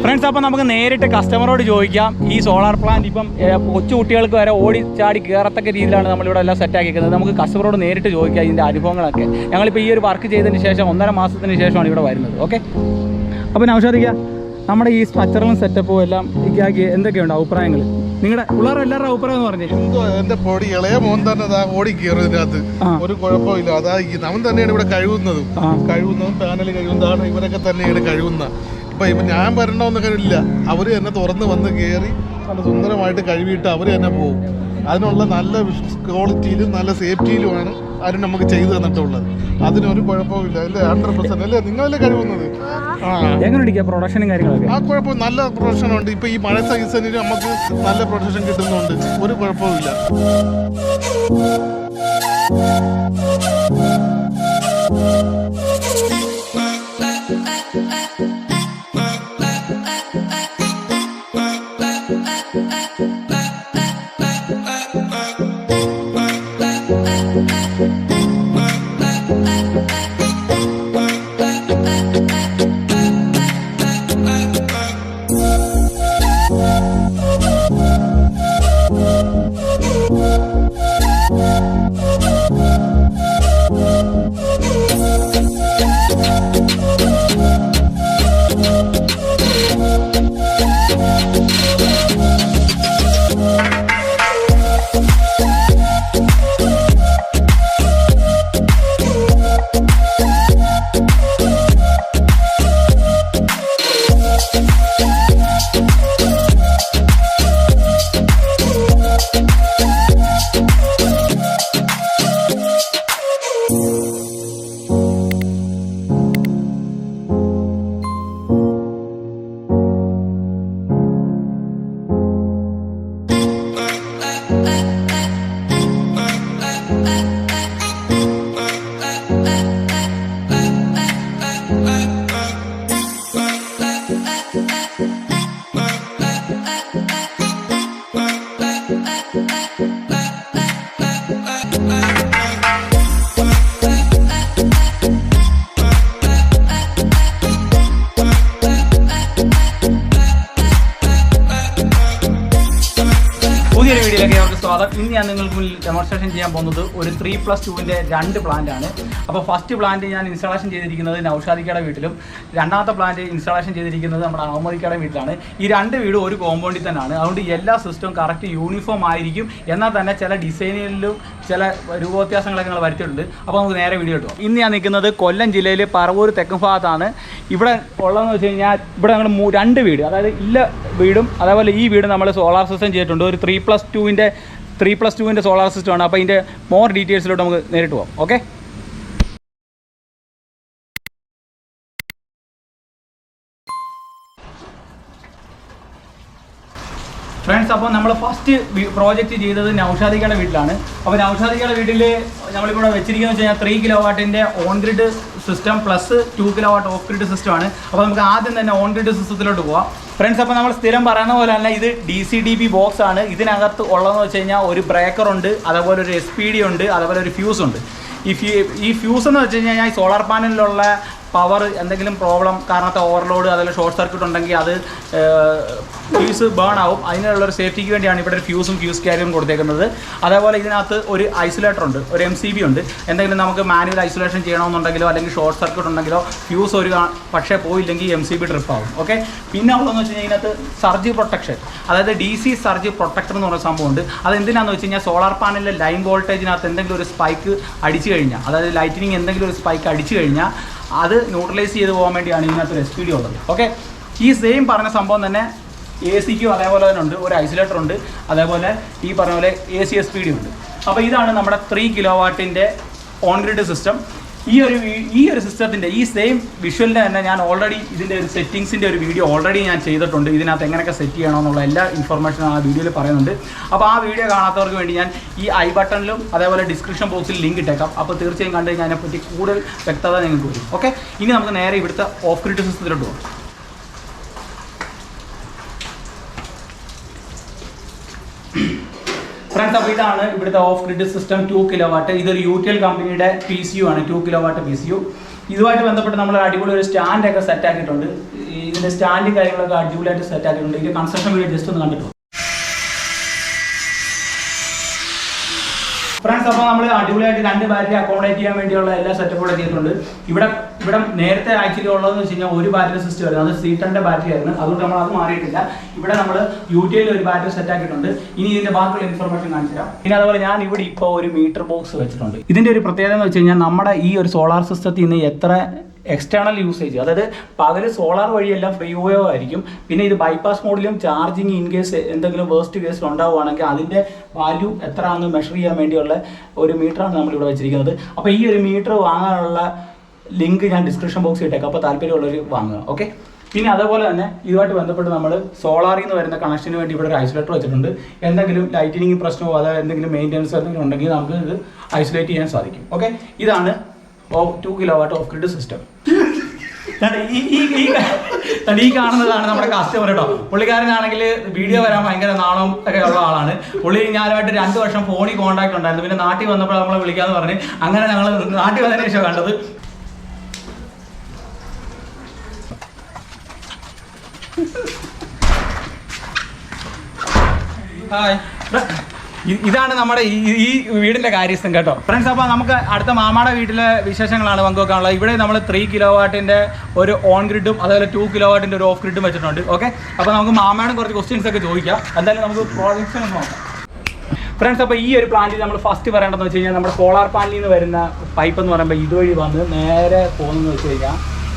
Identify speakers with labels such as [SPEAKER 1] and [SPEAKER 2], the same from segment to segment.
[SPEAKER 1] Friends, അപ്പോൾ നമുക്ക് നേരിട്ട് കസ്റ്റമറോട് ചോദിക്കാം. ഈ സോളാർ പ്ലാന്റ് ഇപ്പം കൊച്ചു കുട്ടികൾക്ക് വരെ ഓടി ചാടി കയറത്തക്ക രീതിയിലാണ് നമ്മളിവിടെ എല്ലാം സെറ്റാക്കിക്കുന്നത്. നമുക്ക് കസ്റ്റമറോട് നേരിട്ട് ചോദിക്കാം ഇതിൻ്റെ അനുഭവങ്ങളൊക്കെ. ഞങ്ങളിപ്പോൾ ഈ ഒരു വർക്ക് ചെയ്തതിന് ശേഷം 1.5 മാസത്തിന് ശേഷമാണ് ഇവിടെ വരുന്നത്. ഓക്കെ, അപ്പോൾ നൗഷാദിക്ക, നമ്മുടെ ഈ സ്ട്രക്ചറും സെറ്റപ്പും എല്ലാം ഇക്കാക്കി എന്തൊക്കെയുണ്ട് അഭിപ്രായങ്ങൾ? നിങ്ങളുടെ പിള്ളേർ എല്ലാവരുടെ അഭിപ്രായം എന്ന് പറഞ്ഞു.
[SPEAKER 2] എന്റെ പൊടി ഇളയ മോൻ തന്നെ ഓടി കയറും ഇതിനകത്ത്, ഒരു കുഴപ്പമില്ല. അതാ അവൻ തന്നെയാണ് ഇവിടെ കഴിവുന്നതും പാനൽ കഴിവുന്നതാണ്, ഇവരൊക്കെ തന്നെയാണ് കഴിവുന്നത്. ഇപ്പം ഞാൻ വരണമെന്നൊക്കെ ഇല്ല, അവർ തന്നെ തുറന്ന് വന്ന് കയറി നല്ല സുന്ദരമായിട്ട് കഴുകിയിട്ട് അവർ തന്നെ പോകും. അതിനുള്ള നല്ല ക്വാളിറ്റിയിലും നല്ല സേഫ്റ്റിയിലുമാണ് ആരും നമുക്ക് ചെയ്തു തന്നിട്ടുള്ളത്. അതിനൊരു കുഴപ്പമില്ല. അല്ലേ, 100% അല്ലേ നിങ്ങളല്ലേ കഴിവുന്നത്?
[SPEAKER 1] പ്രൊഡക്ഷനും കാര്യങ്ങളൊക്കെ
[SPEAKER 2] ആ കുഴപ്പം നല്ല പ്രൊഡക്ഷൻ ഉണ്ട്. ഇപ്പൊ ഈ മഴ സീസണിൽ നമുക്ക് നല്ല പ്രൊഡക്ഷൻ കിട്ടുന്നുണ്ട്, ഒരു കുഴപ്പമില്ല.
[SPEAKER 1] ഇന്ന് ഞാൻ നിങ്ങൾക്ക് മുന്നിൽ ഡെമോൺസ്ട്രേഷൻ ചെയ്യാൻ പോകുന്നത് ഒരു 3+2-ന്റെ 2 പ്ലാന്റ് ആണ്. അപ്പോൾ ഫസ്റ്റ് പ്ലാന്റ് ഞാൻ ഇൻസ്റ്റാളേഷൻ ചെയ്തിരിക്കുന്നത് നൗഷാദിക്കയുടെ വീട്ടിലും, രണ്ടാമത്തെ പ്ലാന്റ് ഇൻസ്റ്റാളേഷൻ ചെയ്തിരിക്കുന്നത് നമ്മുടെ അഹമ്മദിക്കയുടെ വീട്ടിലാണ്. ഈ 2 വീടും ഒരു കോമ്പൗണ്ടിൽ തന്നെയാണ്. അതുകൊണ്ട് എല്ലാ സിസ്റ്റവും കറക്റ്റ് യൂണിഫോം ആയിരിക്കും. എന്നാൽ തന്നെ ചില ഡിസൈനിലും ചില രൂപവ്യത്യാസങ്ങളൊക്കെ ഞങ്ങൾ വരുത്തിയിട്ടുണ്ട്. അപ്പോൾ നമുക്ക് നേരെ വീഡിയോ കിട്ടും. ഇന്ന് ഞാൻ നിൽക്കുന്നത് കൊല്ലം ജില്ലയിൽ പറവൂർ തെക്കും ഭാഗത്താണ്. ഇവിടെ ഉള്ളതെന്ന് വെച്ച് കഴിഞ്ഞാൽ ഇവിടെ ഞങ്ങൾ 2 വീട്, അതായത് ഇല്ല വീടും അതേപോലെ ഈ വീട് നമ്മൾ സോളാർ സിസ്റ്റം ചെയ്തിട്ടുണ്ട്. ഒരു 3+2-ന്റെ സോളാർ സിസ്റ്റമാണ്. അപ്പോൾ ഇതിൻ്റെ മോർ ഡീറ്റെയിൽസിലോട്ട് നമുക്ക് നേരിട്ട് പോകാം. ഓക്കെ, ഫ്രണ്ട്സ്, അപ്പോൾ നമ്മൾ ഫസ്റ്റ് പ്രോജക്റ്റ് ചെയ്തത് നൗഷാദിക്കയുടെ വീട്ടിലാണ്. അപ്പോൾ നൗഷാദിക്കയുടെ വീട്ടിൽ നമ്മളിവിടെ വെച്ചിരിക്കുന്നത് വെച്ച് കഴിഞ്ഞാൽ 3 കിലോവാട്ടിൻ്റെ on grid system plus 2 kilowatt off grid സിസ്റ്റമാണ്. അപ്പോൾ നമുക്ക് ആദ്യം തന്നെ ഓൺഗ്രിഡ് സിസ്റ്റത്തിലോട്ട് പോകാം. ഫ്രണ്ട്സ്, അപ്പോൾ നമ്മൾ സ്ഥിരം പറയുന്ന പോലെ തന്നെ ഇത് DC-DB ബോക്സ് ആണ്. ഇതിനകത്ത് ഉള്ളതെന്ന് വെച്ച് കഴിഞ്ഞാൽ ഒരു ബ്രേക്കറുണ്ട്, അതേപോലെ ഒരു SPD ഉണ്ട്, അതേപോലെ ഒരു ഫ്യൂസ് ഉണ്ട്. ഈ ഫ്യൂസ് എന്ന് വെച്ച് കഴിഞ്ഞാൽ ഈ സോളാർ പാനലിലുള്ള പവർ എന്തെങ്കിലും പ്രോബ്ലം കാരണത്തെ ഓവർലോഡ് അതല്ല ഷോർട്ട് സർക്യൂട്ട് ഉണ്ടെങ്കിൽ അത് ഫ്യൂസ് ബേൺ ആവും. അതിനുള്ളൊരു സേഫ്റ്റിക്ക് വേണ്ടിയാണ് ഇവിടെ ഒരു ഫ്യൂസും ഫ്യൂസ് ക്യാരിയറും കൊടുത്തേക്കുന്നത്. അതേപോലെ ഇതിനകത്ത് ഒരു ഐസൊലേറ്റർ ഉണ്ട്, ഒരു MCB ഉണ്ട്. എന്തെങ്കിലും നമുക്ക് മാനുവൽ ഐസൊലേഷൻ ചെയ്യണമെന്നുണ്ടെങ്കിലോ അല്ലെങ്കിൽ ഷോർട്ട് സർക്യൂട്ട് ഉണ്ടെങ്കിലോ ഫ്യൂസ് പക്ഷേ പോയില്ലെങ്കിൽ MCB ട്രിപ്പ് ആവും. ഓക്കെ, പിന്നെ ഉള്ളതെന്ന് വെച്ച് കഴിഞ്ഞാൽ ഇതിനകത്ത് സർജ് പ്രൊട്ടക്ഷൻ, അതായത് DC സർജ് പ്രൊട്ടക്ടർ എന്ന് പറയുന്ന സംഭവമുണ്ട്. അതെന്തിനാണെന്ന് വെച്ച് കഴിഞ്ഞാൽ സോളാർ പാനലിലെ ലൈൻ വോൾട്ടേജിനകത്ത് എന്തെങ്കിലും ഒരു സ്പൈക്ക് അടിച്ചു കഴിഞ്ഞാൽ, അതായത് ലൈറ്റിനിങ് എന്തെങ്കിലും ഒരു സ്പൈക്ക് അടിച്ചു കഴിഞ്ഞാൽ അത് ന്യൂട്രലൈസ് ചെയ്ത് പോകാൻ വേണ്ടിയാണ് ഇതിനകത്തൊരു SPD ഉള്ളത്. ഓക്കെ, ഈ സെയിം പറഞ്ഞ സംഭവം തന്നെ AC-ക്കും അതേപോലെ തന്നെ ഉണ്ട്, ഒരു ഐസൊലേറ്റർ ഉണ്ട്, അതേപോലെ ഈ പറഞ്ഞ പോലെ AC SPD ഉണ്ട്. അപ്പോൾ ഇതാണ് നമ്മുടെ 3 കിലോവാട്ടിൻ്റെ ഓൺഗ്രിഡ് സിസ്റ്റം. ഈ ഒരു സിസ്റ്റത്തിൻ്റെ ഈ സെയിം വിഷ്വലിൻ്റെ തന്നെ ഞാൻ ഓൾറെഡി ഇതിൻ്റെ ഒരു സെറ്റിങ്സിൻ്റെ ഒരു വീഡിയോ ഓൾറെഡി ഞാൻ ചെയ്തിട്ടുണ്ട്. ഇതിനകത്ത് എങ്ങനെയൊക്കെ സെറ്റ് ചെയ്യണമെന്നുള്ള എല്ലാ ഇൻഫർമേഷനും ആ വീഡിയോയിൽ പറയുന്നുണ്ട്. അപ്പോൾ ആ വീഡിയോ കാണാത്തവർക്ക് വേണ്ടി ഞാൻ ഈ ഐ ബട്ടണിലും അതേപോലെ ഡിസ്ക്രിപ്ഷൻ ബോക്സിൽ ലിങ്ക് ഇട്ടേക്കാം. അപ്പോൾ തീർച്ചയായും കണ്ടു കഴിഞ്ഞാൽ അതിനെപ്പറ്റി കൂടുതൽ വ്യക്തത നിങ്ങൾക്ക് വരും. ഓക്കെ, ഇനി നമുക്ക് നേരെ ഇവിടുത്തെ ഓഫ് ഗ്രിഡ് സിസ്റ്റത്തിലോട്ട് പോകാം. ഫ്രണ്ട്സ്, അപ്പോൾ ഇതാണ് ഇവിടുത്തെ ഓഫ് ഗ്രിഡ് സിസ്റ്റം 2 കിലോവാട്ട്. ഇതൊരു UTL കമ്പനിയുടെ PCU ആണ്, 2 കിലോവാട്ട് PCU. ഇതുമായിട്ട് ബന്ധപ്പെട്ട് നമ്മൾ അടിപൊളി ഒരു സ്റ്റാൻഡൊക്കെ സെറ്റ് ആക്കിയിട്ടുണ്ട്. ഇതിൻ്റെ സ്റ്റാൻഡും കാര്യങ്ങളൊക്കെ അടിപൊളിയായിട്ട് സെറ്റ് ആക്കിയിട്ടുണ്ട്. ഇതിൻ്റെ കൺസ്ട്രക്ഷൻ വീഡിയോ ജസ്റ്റ് ഒന്ന് കണ്ടിട്ടുണ്ട് ഫ്രണ്ട്സ്. അപ്പോൾ നമ്മൾ അടിപൊളിയായിട്ട് 2 ബാറ്ററി അക്കോമഡേറ്റ് ചെയ്യാൻ വേണ്ടിയുള്ള എല്ലാ സെറ്റപ്പും ചെയ്തിട്ടുണ്ട്. ഇവിടെ നേരത്തെ ആക്ച്വലി ഉള്ളതെന്ന് വെച്ച് കഴിഞ്ഞാൽ ഒരു ബാറ്ററി സിസ്റ്റം ആയിരുന്നു, അത് C10 ബാറ്ററി ആയിരുന്നു. അതുകൊണ്ട് നമ്മൾ അത് മാറിയിട്ടില്ല. ഇവിടെ നമ്മൾ UTL ഒരു ബാറ്ററി സെറ്റ് ആക്കിയിട്ടുണ്ട്. ഇനി ഇതിന്റെ ബാക്കിയുള്ള ഇൻഫർമേഷൻ കാണിച്ചു തരാം. പിന്നെ അതുപോലെ ഞാൻ ഇവിടെ ഇപ്പോൾ ഒരു മീറ്റർ ബോക്സ് വെച്ചിട്ടുണ്ട്. ഇതിന്റെ ഒരു പ്രത്യേകത എന്ന് വെച്ച് കഴിഞ്ഞാൽ നമ്മുടെ ഈ ഒരു സോളാർ സിസ്റ്റത്തിൽ നിന്ന് എത്ര എക്സ്റ്റേണൽ യൂസേജ്, അതായത് പകൽ സോളാർ വഴിയെല്ലാം ഫ്രീ ഉപയോഗമായിരിക്കും. പിന്നെ ഇത് ബൈപ്പാസ് മോഡിലും ചാർജിങ് ഇൻ കേസ് എന്തെങ്കിലും വേസ്റ്റ് കേസിൽ ഉണ്ടാവുകയാണെങ്കിൽ അതിൻ്റെ വാല്യൂ എത്രയാണെന്ന് മെഷർ ചെയ്യാൻ വേണ്ടിയുള്ള ഒരു മീറ്ററാണ് നമ്മളിവിടെ വെച്ചിരിക്കുന്നത്. അപ്പോൾ ഈ ഒരു മീറ്റർ വാങ്ങാനുള്ള ലിങ്ക് ഞാൻ ഡിസ്ക്രിപ്ഷൻ ബോക്സിൽ ഇട്ടേക്കാം. അപ്പോൾ താല്പര്യമുള്ളവർ വാങ്ങുക. ഓക്കെ. പിന്നെ അതുപോലെ തന്നെ ഇതുമായിട്ട് ബന്ധപ്പെട്ട് നമ്മൾ സോളാറിൽ നിന്ന് വരുന്ന കണക്ഷന് വേണ്ടി ഇവിടെ ഒരു ഐസൊലേറ്റർ വെച്ചിട്ടുണ്ട്. എന്തെങ്കിലും ലൈറ്റിനിങ് പ്രശ്നമോ അതായത് എന്തെങ്കിലും മെയിൻ്റെനൻസ് എന്തെങ്കിലും ഉണ്ടെങ്കിൽ നമുക്ക് ഇത് ഐസൊലേറ്റ് ചെയ്യാൻ സാധിക്കും. ഓക്കെ. ഇതാണ് 2 കിലോവാട്ട് ഓഫ് ഗ്രിഡ് സിസ്റ്റം. ഈ കാണുന്നതാണ് നമ്മുടെ കസ്റ്റമർ കേട്ടോ. പുള്ളിക്കാരനാണെങ്കിൽ വീഡിയോ വരാൻ ഭയങ്കര നാണം ഒക്കെ ഉള്ള ആളാണ്. പുള്ളി ഞാനുമായിട്ട് 2 വർഷം ഫോണിൽ കോൺടാക്ട് ഉണ്ടായിരുന്നു. പിന്നെ നാട്ടിൽ വന്നപ്പോൾ നമ്മളെ വിളിക്കാന്ന് പറഞ്ഞ് അങ്ങനെ ഞങ്ങൾ നാട്ടിൽ വന്നതിന് ശേഷം കണ്ടത്. ഇതാണ് നമ്മുടെ ഈ വീടിന്റെ കാര്യസ്ഥം കേട്ടോ ഫ്രണ്ട്സ്. അപ്പോൾ നമുക്ക് അടുത്ത മാമാടെ വീട്ടിലെ വിശേഷങ്ങളാണ് പങ്കുവെക്കാനുള്ളത്. ഇവിടെ നമ്മൾ 3 കിലോവാട്ടിന്റെ ഒരു ഓൺ ഗ്രിഡും അതുപോലെ 2 കിലോവാട്ടിന്റെ ഒരു ഓഫ് ഗ്രിഡും വെച്ചിട്ടുണ്ട്. ഓക്കെ. അപ്പോൾ നമുക്ക് മാമയുടെ കുറച്ച് ക്വസ്റ്റ്യൻസ് ഒക്കെ ചോദിക്കാം. എന്തായാലും നമുക്ക് പ്രോജക്ട്സ് ഒന്ന് നോക്കാം ഫ്രണ്ട്സ്. അപ്പോൾ ഈ ഒരു പ്ലാന്റിൽ നമ്മൾ ഫസ്റ്റ് പറയേണ്ടതെന്ന് വെച്ച് കഴിഞ്ഞാൽ നമ്മുടെ സോളാർ പാനലിൽ നിന്ന് വരുന്ന പൈപ്പ് എന്ന് പറയുമ്പോൾ ഇതുവഴി വന്ന് നേരെ പോകുന്നതെന്ന് വെച്ച് കഴിഞ്ഞാൽ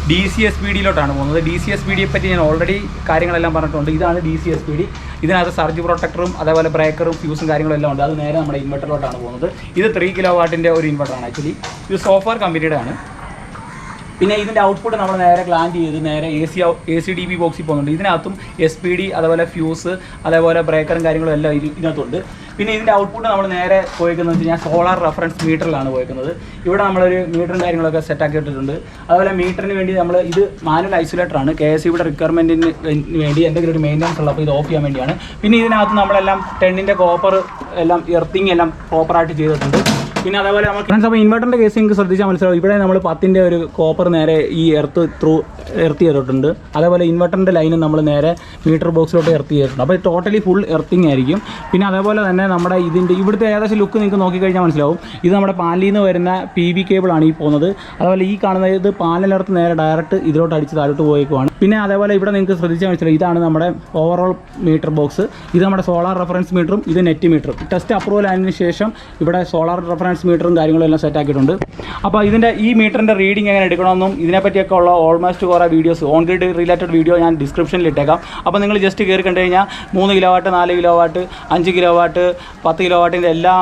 [SPEAKER 1] DCSPDയിലോട്ടാണ് പോകുന്നത്. DCSPDയെ പറ്റി ഞാൻ ഓൾറെഡി കാര്യങ്ങളെല്ലാം പറഞ്ഞിട്ടുണ്ട്. ഇതാണ് DCSPD. ഇതിനകത്ത് സർജ് പ്രൊട്ടക്ടറും അതേപോലെ ബ്രേക്കറും ഫ്യൂസും കാര്യങ്ങളും എല്ലാം ഉണ്ട്. അത് നേരെ നമ്മുടെ ഇൻവെർട്ടറിലോട്ടാണ് പോകുന്നത്. ഇത് 3 കിലോവാട്ടിൻ്റെ ഒരു ഇൻവെർട്ടറാണ് ആക്ച്വലി. ഇത് സോഫാർ കമ്പനിയുടെ ആണ്. പിന്നെ ഇതിൻ്റെ ഔട്ട്പുട്ട് നമ്മൾ നേരെ ഗ്ലാൻഡ് ചെയ്ത് നേരെ AC/DC ബോക്സിൽ പോകുന്നുണ്ട്. ഇതിനകത്തും SPD അതേപോലെ ഫ്യൂസ് അതേപോലെ ബ്രേക്കറും കാര്യങ്ങളും എല്ലാം ഇതിനകത്തുണ്ട്. പിന്നെ ഇതിൻ്റെ ഔട്ട്പുട്ട് നമ്മൾ നേരെ പോയിക്കുന്നത് വെച്ച് കഴിഞ്ഞാൽ സോളാർ റെഫറൻസ് മീറ്ററിലാണ് പോയിക്കുന്നത്. ഇവിടെ നമ്മളൊരു മീറ്ററും കാര്യങ്ങളൊക്കെ സെറ്റാക്കി ഇട്ടിട്ടുണ്ട്. അതുപോലെ മീറ്ററിന് വേണ്ടി നമ്മൾ ഇത് മാനുവൽ ഐസൊലേറ്ററാണ്. KSCBയുടെ റിക്വയർമെൻറ്റിന് വേണ്ടി എന്തെങ്കിലും ഒരു മെയിൻ്റനൻസ് ഉള്ളപ്പോൾ ഇത് ഓഫ് ചെയ്യാൻ വേണ്ടിയാണ്. പിന്നെ ഇതിനകത്ത് നമ്മളെല്ലാം 10ന്റെ കോപ്പർ എല്ലാം എർത്തിങ് എല്ലാം പ്രോപ്പറായിട്ട് ചെയ്തിട്ടുണ്ട്. പിന്നെ അതേപോലെ നമ്മൾ ഫ്രണ്ട്സ് അപ്പോൾ ഇൻവെർട്ടറിൻ്റെ കേസ് നിങ്ങൾക്ക് ശ്രദ്ധിച്ചാൽ മനസ്സിലാവും. ഇവിടെ നമ്മൾ 10ന്റെ ഒരു കോപ്പർ നേരെ ഈ എർത്ത് ചെയ്തിട്ടുണ്ട്. അതേപോലെ ഇൻവെർട്ടറിൻ്റെ ലൈനും നമ്മൾ നേരെ മീറ്റർ ബോക്സിലോട്ട് എർത്ത് ചെയ്തിട്ടുണ്ട്. അപ്പോൾ ടോട്ടലി ഫുൾ എർത്തിങ് ആയിരിക്കും. പിന്നെ അതേപോലെ തന്നെ നമ്മുടെ ഇതിൻ്റെ ഇവിടുത്തെ ഏകദേശം ലുക്ക് നിങ്ങൾക്ക് നോക്കിക്കഴിഞ്ഞാൽ മനസ്സിലാവും. ഇത് നമ്മുടെ പാനലിൽ നിന്ന് വരുന്ന PV കേബിളാണ് ഈ പോകുന്നത്. അതുപോലെ ഈ കാണുന്ന ഇത് പാനലിനകത്ത് നേരെ ഡയറക്റ്റ് ഇതിലോട്ട് അടിച്ച് താഴോട്ട് പോയേക്കുവാണ്. പിന്നെ അതേപോലെ ഇവിടെ നിങ്ങൾക്ക് ശ്രദ്ധിച്ചാൽ മനസ്സിലാവും. ഇതാണ് നമ്മുടെ ഓവറോൾ മീറ്റർ ബോക്സ്. ഇത് നമ്മുടെ സോളാർ റെഫറൻസ് മീറ്ററും ഇത് നെറ്റ് മീറ്ററും. ടെസ്റ്റ് അപ്രൂവൽ ആയതിനു ശേഷം ഇവിടെ സോളാർ റെഫറൻസ് മീറ്ററും കാര്യങ്ങളും എല്ലാം സെറ്റ് ആക്കിയിട്ടുണ്ട്. അപ്പോൾ ഇതിൻ്റെ ഈ മീറ്ററിൻ്റെ റീഡിംഗ് എങ്ങനെ എടുക്കണമെന്നും ഇതിനെപ്പറ്റിയൊക്കെ ഉള്ള ഓൾമോസ്റ്റ് കുറേ videos on grid related video ഞാൻ ഡിസ്ക്രിപ്ഷനിൽ ഇട്ടേക്കാം. അപ്പോൾ നിങ്ങൾ ജസ്റ്റ് കയറി കണ്ടു കഴിഞ്ഞാൽ 3 കിലോവാട്ട് 4 കിലോവാട്ട് 5 കിലോവാട്ട് 10 കിലോവാട്ടിൻ്റെ എല്ലാ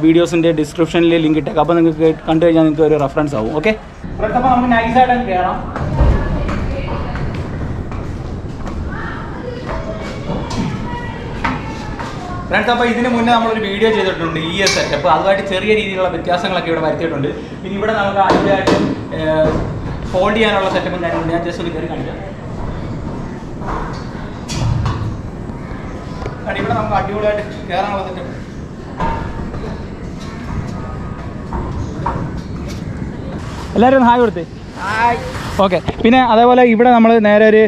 [SPEAKER 1] വീഡിയോസിൻ്റെ ഡിസ്ക്രിപ്ഷനിൽ ലിങ്ക് ഇട്ടേക്കാം. അപ്പോൾ നിങ്ങൾക്ക് കണ്ടു കഴിഞ്ഞാൽ നിങ്ങൾക്ക് ഒരു റെഫറൻസ് ആവും. ഓക്കെ. അപ്പോൾ നമുക്ക് നൈസായിട്ട് കയറാം. ഫ്രണ്ട്സ് അപ്പോൾ ഇതിന് മുന്നേ നമ്മളൊരു വീഡിയോ ചെയ്തിട്ടുണ്ട് ഈ സെറ്റപ്പ്. അതുമായിട്ട് ചെറിയ രീതിയിലുള്ള വ്യത്യാസങ്ങളൊക്കെ ഇവിടെ വരുത്തിയിട്ടുണ്ട്. പിന്നെ ഇവിടെ നമുക്ക് അടിപൊളിയായിട്ട് ഫോൾഡ് ചെയ്യാനുള്ള സെറ്റപ്പും കാര്യങ്ങളുണ്ട്. ഞാൻ ജസ്റ്റ് ഒന്ന് കയറി കാണിക്കാം. ഇവിടെ നമുക്ക് അടിപൊളിയായിട്ട് കയറാനുള്ള സെറ്റപ്പ്. എല്ലാവരും ഹായ് കൊടുത്തേ. ഓക്കെ. പിന്നെ അതേപോലെ ഇവിടെ നമ്മൾ നേരെ ഒരു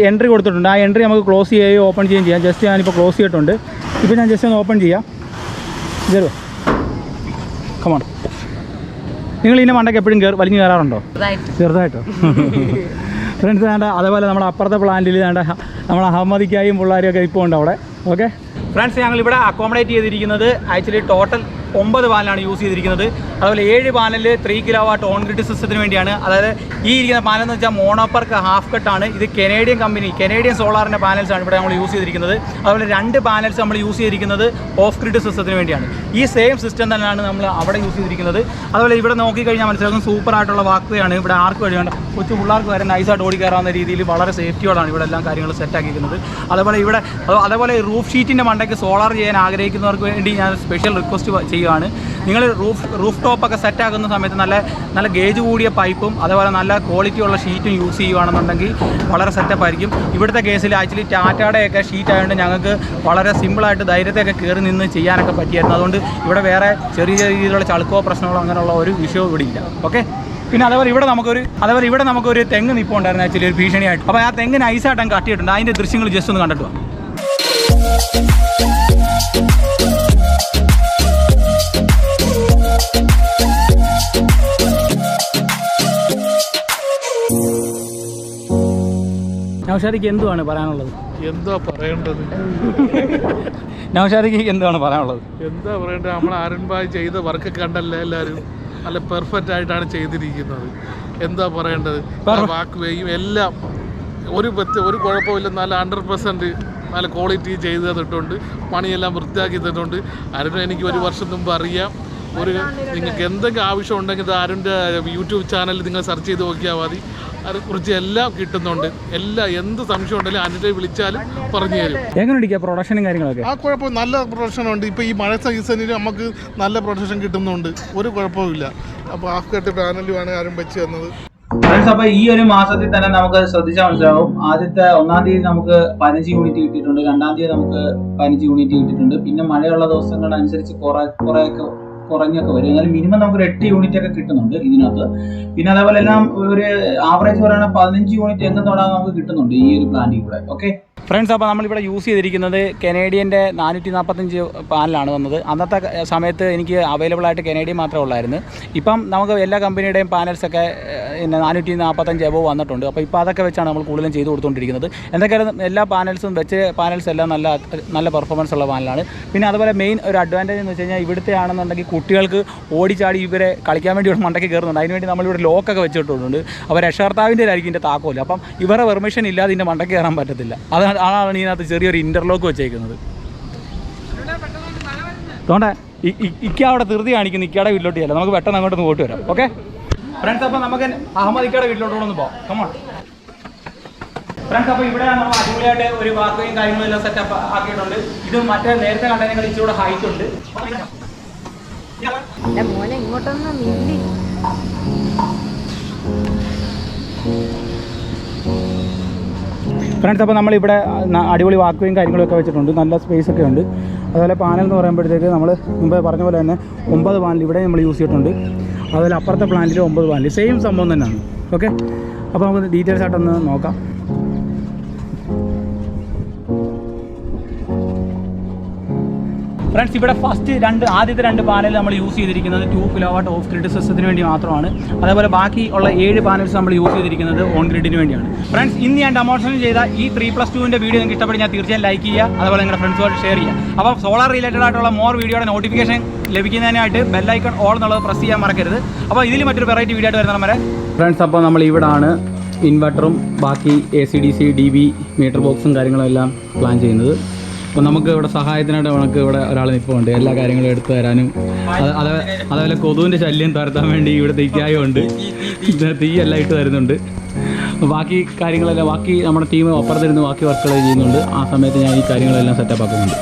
[SPEAKER 1] എൻട്രി കൊടുത്തിട്ടുണ്ട്. ആ എൻട്രി നമുക്ക് ക്ലോസ് ചെയ്യുകയോ ഓപ്പൺ ചെയ്യുകയും ചെയ്യാം. ജസ്റ്റ് ഞാനിപ്പോൾ ക്ലോസ് ചെയ്തിട്ടുണ്ട്. ഇപ്പോൾ ഞാൻ ജസ്റ്റ് ഒന്ന് ഓപ്പൺ ചെയ്യാം. ഇതോ കമോൺ. നിങ്ങൾ ഇതിൻ്റെ മണ്ടയ്ക്ക് എപ്പോഴും വലിഞ്ഞ് കയറാറുണ്ടോ? ചെറുതായിട്ടോ? ഫ്രണ്ട്സ് വേണ്ട. അതേപോലെ നമ്മുടെ അപ്പുറത്തെ പ്ലാന്റിൽ വേണ്ട നമ്മൾ അഹമ്മദിക്കായും പിള്ളേരും ഒക്കെ ഇപ്പോൾ ഉണ്ട് അവിടെ. ഓക്കെ ഫ്രണ്ട്സ്, ഞങ്ങളിവിടെ അക്കോമഡേറ്റ് ചെയ്തിരിക്കുന്നത് ആക്ച്വലി ടോട്ടൽ 9 പാനലാണ് യൂസ് ചെയ്തിരിക്കുന്നത്. അതുപോലെ 7 പാനൽ 3 കിലോവാട്ട് ഓൺ ഗ്രിഡ് സിസ്റ്റത്തിന് വേണ്ടിയാണ്. അതായത് ഈ ഇരിക്കുന്ന പാനൽ എന്ന് വെച്ചാൽ മോണോപ്പർക്ക് ഹാഫ് കട്ടാണ്. ഇത് കനേഡിയൻ സോളാറിൻ്റെ പാനൽസാണ് ഇവിടെ നമ്മൾ യൂസ് ചെയ്തിരിക്കുന്നത്. അതുപോലെ 2 പാനൽസ് നമ്മൾ യൂസ് ചെയ്തിരിക്കുന്നത് ഓഫ് ഗ്രിഡ് സിസ്റ്റത്തിന് വേണ്ടിയാണ്. ഈ സെയിം സിസ്റ്റം തന്നെയാണ് നമ്മൾ അവിടെ യൂസ് ചെയ്തിരിക്കുന്നത്. അതുപോലെ ഇവിടെ നോക്കിക്കഴിഞ്ഞാൽ മനസ്സിലാക്കും സൂപ്പറായിട്ടുള്ള വാക്വേയാണ്. ഇവിടെ ആർക്ക് വഴിയുണ്ട് കൊച്ചു പിള്ളേർക്ക് വരെ നൈസായിട്ട് ഓടിക്കയറാവുന്ന രീതിയിൽ വളരെ സേഫ്റ്റിയോടാണ് ഇവിടെ എല്ലാം കാര്യങ്ങൾ സെറ്റാക്കിയിരിക്കുന്നത്. അതേപോലെ റൂഫ് ഷീറ്റിൻ്റെ മണ്ടയ്ക്ക് സോളാർ ചെയ്യാൻ ആഗ്രഹിക്കുന്നവർക്ക് വേണ്ടി ഞാൻ സ്പെഷ്യൽ റിക്വസ്റ്റ് ചെയ്യുകയാണ്. നിങ്ങൾ റൂഫ് ടോപ്പൊക്കെ സെറ്റാക്കുന്ന സമയത്ത് നല്ല ഗേജ് കൂടിയ പൈപ്പും അതേപോലെ നല്ല ക്വാളിറ്റിയുള്ള ഷീറ്റും യൂസ് ചെയ്യുകയാണെന്നുണ്ടെങ്കിൽ വളരെ സെറ്റപ്പ് ആയിരിക്കും. ഇവിടുത്തെ കേസിൽ ആക്ച്വലി ടാറ്റയുടെയൊക്കെ ഷീറ്റ് ആയതുകൊണ്ട് ഞങ്ങൾക്ക് വളരെ സിമ്പിളായിട്ട് ധൈര്യത്തെയൊക്കെ കയറി നിന്ന് ചെയ്യാനൊക്കെ പറ്റിയായിരുന്നു. അതുകൊണ്ട് ഇവിടെ വേറെ ചെറിയ രീതിയിലുള്ള ചളുക്കോ പ്രശ്നങ്ങളോ അങ്ങനെയുള്ള ഒരു വിഷയവും ഇവിടെ ഇല്ല. ഓക്കെ. പിന്നെ അതേപോലെ ഇവിടെ നമുക്കൊരു തെങ്ങ് നിൽപ്പുണ്ടായിരുന്നു ആക്ച്വലി ഒരു ഭീഷണിയായിട്ട്. അപ്പോൾ ആ തെങ്ങിന് ഐസായിട്ട് കട്ടിയിട്ടുണ്ട്. അതിൻ്റെ ദൃശ്യങ്ങൾ ജസ്റ്റ് ഒന്ന് കണ്ടിട്ട് വാ. നൗഷാദിക്ക് എന്തുവാണ് പറയാനുള്ളത്?
[SPEAKER 2] എന്താ പറയേണ്ടത്?
[SPEAKER 1] നൗഷാദിക്ക് എന്താണ് പറയാനുള്ളത്?
[SPEAKER 2] എന്താ പറയേണ്ടത്? നമ്മൾ അരുൺ ഭായ് ചെയ്ത വർക്ക് കണ്ടല്ലേ എല്ലാവരും, നല്ല പെർഫെക്റ്റ് ആയിട്ടാണ് ചെയ്തിരിക്കുന്നത്. എന്താ പറയേണ്ടത്? വാക്കുവേയും എല്ലാം ഒരു കുഴപ്പമില്ല. നല്ല 100% നല്ല ക്വാളിറ്റി ചെയ്ത് തന്നിട്ടുണ്ട്. പണിയെല്ലാം വൃത്തിയാക്കി തന്നിട്ടുണ്ട്. അരുൺ എനിക്ക് ഒരു വർഷം മുമ്പ് അറിയാം. നിങ്ങൾക്ക് എന്തെങ്കിലും ആവശ്യം ഉണ്ടെങ്കിൽ അരുണിൻ്റെ യൂട്യൂബ് ചാനൽ നിങ്ങൾ സെർച്ച് ചെയ്ത് നോക്കിയാൽ മതി. അതിനെക്കുറിച്ച് എല്ലാം കിട്ടുന്നുണ്ട്. എന്ത് സംശയം ഉണ്ടെങ്കിലും അതിൻ്റെ വിളിച്ചാലും പറഞ്ഞു തരും.
[SPEAKER 1] എങ്ങനെ പ്രൊഡക്ഷനും കാര്യങ്ങളൊക്കെ? ആ
[SPEAKER 2] കുഴപ്പം നല്ല പ്രൊഡക്ഷനുണ്ട്. ഇപ്പോൾ ഈ മഴ സീസണിൽ നമുക്ക് നല്ല പ്രൊഡക്ഷൻ കിട്ടുന്നുണ്ട്. ഒരു കുഴപ്പമില്ല. അപ്പോൾ ഓഫ്ഗ്രിഡ് പാനലുമാണ് ആരും വെച്ച് തന്നത്.
[SPEAKER 1] അപ്പോൾ ഈ ഒരു മാസത്തിൽ തന്നെ നമുക്ക് ശ്രദ്ധിച്ചാൽ മനസ്സിലാവും. ആദ്യത്തെ 1-ാം തീയതി നമുക്ക് 15 യൂണിറ്റ് കിട്ടിയിട്ടുണ്ട്. 2-ാം തീയതി നമുക്ക് 15 യൂണിറ്റ് കിട്ടിയിട്ടുണ്ട്. പിന്നെ മഴയുള്ള ദിവസങ്ങളനുസരിച്ച് കുറേയൊക്കെ കുറഞ്ഞൊക്കെ വരും. എന്നാലും മിനിമം നമുക്കൊരു 8 യൂണിറ്റ് ഒക്കെ കിട്ടുന്നുണ്ട് ഇതിനകത്ത്. പിന്നെ അതേപോലെ എല്ലാം ഒരു ആവറേജ് പറയുകയാണെങ്കിൽ 15 യൂണിറ്റ് എങ്ങും തൊടാൻ നമുക്ക് കിട്ടുന്നുണ്ട് ഈ ഒരു പ്ലാന്റിൽ കൂടെ. ഓക്കെ ഫ്രണ്ട്സ്, അപ്പോൾ നമ്മളിവിടെ യൂസ് ചെയ്തിരിക്കുന്നത് കനേഡിയൻ്റെ 445 പാനലാണ് വന്നത്. അന്നത്തെ സമയത്ത് എനിക്ക് അവൈലബിൾ ആയിട്ട് കനേഡിയൻ മാത്രമേ ഉള്ളായിരുന്നു. ഇപ്പം നമുക്ക് എല്ലാ കമ്പനിയുടെയും പാനൽസൊക്കെ 445 എബോവ് വന്നിട്ടുണ്ട്. അപ്പോൾ ഇപ്പോൾ അതൊക്കെ വെച്ചാണ് നമ്മൾ കൂടുതലും ചെയ്ത് കൊടുത്തുകൊണ്ടിരിക്കുന്നത്. എന്തൊക്കെയായാലും എല്ലാ പാനൽസ് എല്ലാം നല്ല പെർഫോമൻസ് ഉള്ള പാനലാണ്. പിന്നെ അതുപോലെ മെയിൻ ഒരു അഡ്വാൻറ്റേജ് എന്ന് വെച്ച് കഴിഞ്ഞാൽ ഇവിടുത്തെ ആണെന്നുണ്ടെങ്കിൽ കുട്ടികൾക്ക് ഓടിച്ചാടി ഇവരെ കളിക്കാൻ വേണ്ടി ഇവിടെ മണ്ടയ്ക്ക് കയറുന്നുണ്ട്. അതിനുവേണ്ടി നമ്മളിവിടെ ലോക്കൊക്കെ വെച്ചിട്ടുണ്ട്. അപ്പോൾ രക്ഷകർത്താവിൻ്റെ ആയിരിക്കും ഇതിൻ്റെ താക്കോല്. അപ്പം ഇവരെ പെർമിഷൻ ഇല്ലാതെ ഇതിൻ്റെ മണ്ടയ്ക്ക് കയറാൻ പറ്റത്തില്ല. അതാണ് ഇതിനകത്ത് ചെറിയൊരു ഇൻ്റർലോക്ക് വെച്ചേക്കുന്നത്. അതുകൊണ്ട് ഇക്ക അവിടെ ധൃതി കാണിക്കുന്നു. ഇക്കയുടെ വീട്ടിലോട്ട് ചെയ്യാം. നമുക്ക് പെട്ടെന്ന് അങ്ങോട്ട് പോയിട്ട് വരാം. ഓക്കെ ഫ്രണ്ട്സ്, അപ്പോൾ നമുക്ക് അഹമ്മദ് ഇക്കയുടെ വീട്ടിലോട്ട് ഒന്ന് പോകാം. Come on friends. അപ്പോൾ ഇവിടെ നമ്മൾ അടിപൊളിയായിട്ട് ഒരു വാക്കുകയും കാര്യങ്ങളും എല്ലാം സെറ്റപ്പ് ആക്കിയിട്ടുണ്ട്. ഇത് മറ്റേ നേരത്തെ കണ്ടതിനേക്കാൾ ഇച്ചിരി ഹൈറ്റ് ഉണ്ട്.
[SPEAKER 3] മോനെ ഇങ്ങോട്ടൊന്നും നീന്തി.
[SPEAKER 1] ഫ്രണ്ട്സ്, അപ്പോൾ നമ്മളിവിടെ അടിപൊളി വാക്കുകയും കാര്യങ്ങളൊക്കെ വെച്ചിട്ടുണ്ട്. നല്ല സ്പേസ് ഒക്കെ ഉണ്ട്. അതുപോലെ പാനൽ എന്ന് പറയുമ്പോഴത്തേക്ക് നമ്മൾ മുമ്പേ പറഞ്ഞ പോലെ തന്നെ 9 പാനൽ ഇവിടെ നമ്മൾ യൂസ് ചെയ്തിട്ടുണ്ട്. അതുപോലെ അപ്പുറത്തെ പ്ലാന്റിൽ 9 പാനൽ സെയിം സംഭവം തന്നെയാണ്. ഓക്കെ, അപ്പോൾ നമുക്ക് ഡീറ്റെയിൽസ് ആയിട്ടൊന്ന് നോക്കാം. ഫ്രണ്ട്സ്, ഇവിടെ ആദ്യത്തെ 2 പാനൽ നമ്മൾ യൂസ് ചെയ്തിരിക്കുന്നത് 2 കിലോവാട്ട് ഓഫ് ഗ്രിഡ് സിസ്റ്റത്തിന് വേണ്ടി മാത്രമാണ്. അതേപോലെ ബാക്കി ഉള്ള 7 പാനൽസ് നമ്മൾ യൂസ് ചെയ്തിരിക്കുന്നത് ഓൺ ഗ്രിഡിന് വേണ്ടിയാണ്. ഫ്രണ്ട്സ്, ഇന്ന് ഞാൻ ഡെമോൺസ്ട്രേഷൻ ചെയ്ത ഈ 3+2ൻ്റെ വീഡിയോ നിങ്ങൾക്ക് ഇഷ്ടപ്പെട്ട് ഞാൻ തീർച്ചയായും ലൈക്ക് ചെയ്യുക. അതുപോലെ നിങ്ങളുടെ ഫ്രണ്ട്സുമായിട്ട് ഷെയർ ചെയ്യുക. അപ്പോൾ സോളാർ റിലേറ്റഡ് ആയിട്ടുള്ള മോർ വീഡിയോയുടെ നോട്ടിഫിക്കേഷൻ ലഭിക്കുന്നതിനായിട്ട് ബെല്ലൈക്കൺ ഓൾ എന്നുള്ളത് പ്രസ് ചെയ്യാൻ മറക്കരുത്. അപ്പോൾ ഇതിൽ മറ്റൊരു വെറൈറ്റി വീഡിയോ ആയിട്ട് വരുന്ന വരെ ഫ്രണ്ട്സ്. അപ്പോൾ നമ്മൾ ഇവിടാണ് ഇൻവെർട്ടറും ബാക്കി AC/DC DB മീറ്റർ ബോക്സും കാര്യങ്ങളും എല്ലാം പ്ലാൻ ചെയ്യുന്നത്. അപ്പോൾ നമുക്ക് ഇവിടെ സഹായത്തിനായിട്ട് നമുക്ക് ഇവിടെ ഒരാൾ നിൽപ്പുണ്ട്. എല്ലാ കാര്യങ്ങളും എടുത്തു തരാനും അതേപോലെ കൊതുവിൻ്റെ ശല്യം തുരത്താൻ വേണ്ടി ഇവിടെ തീക്കായുണ്ട്. തീയെല്ലാം ഇട്ട് തരുന്നുണ്ട്. ബാക്കി കാര്യങ്ങളെല്ലാം നമ്മുടെ ടീം അപ്പുറത്തിരുന്ന് ബാക്കി വർക്കുകൾ ചെയ്യുന്നുണ്ട്. ആ സമയത്ത് ഞാൻ ഈ കാര്യങ്ങളെല്ലാം സെറ്റപ്പ് ആക്കുന്നുണ്ട്.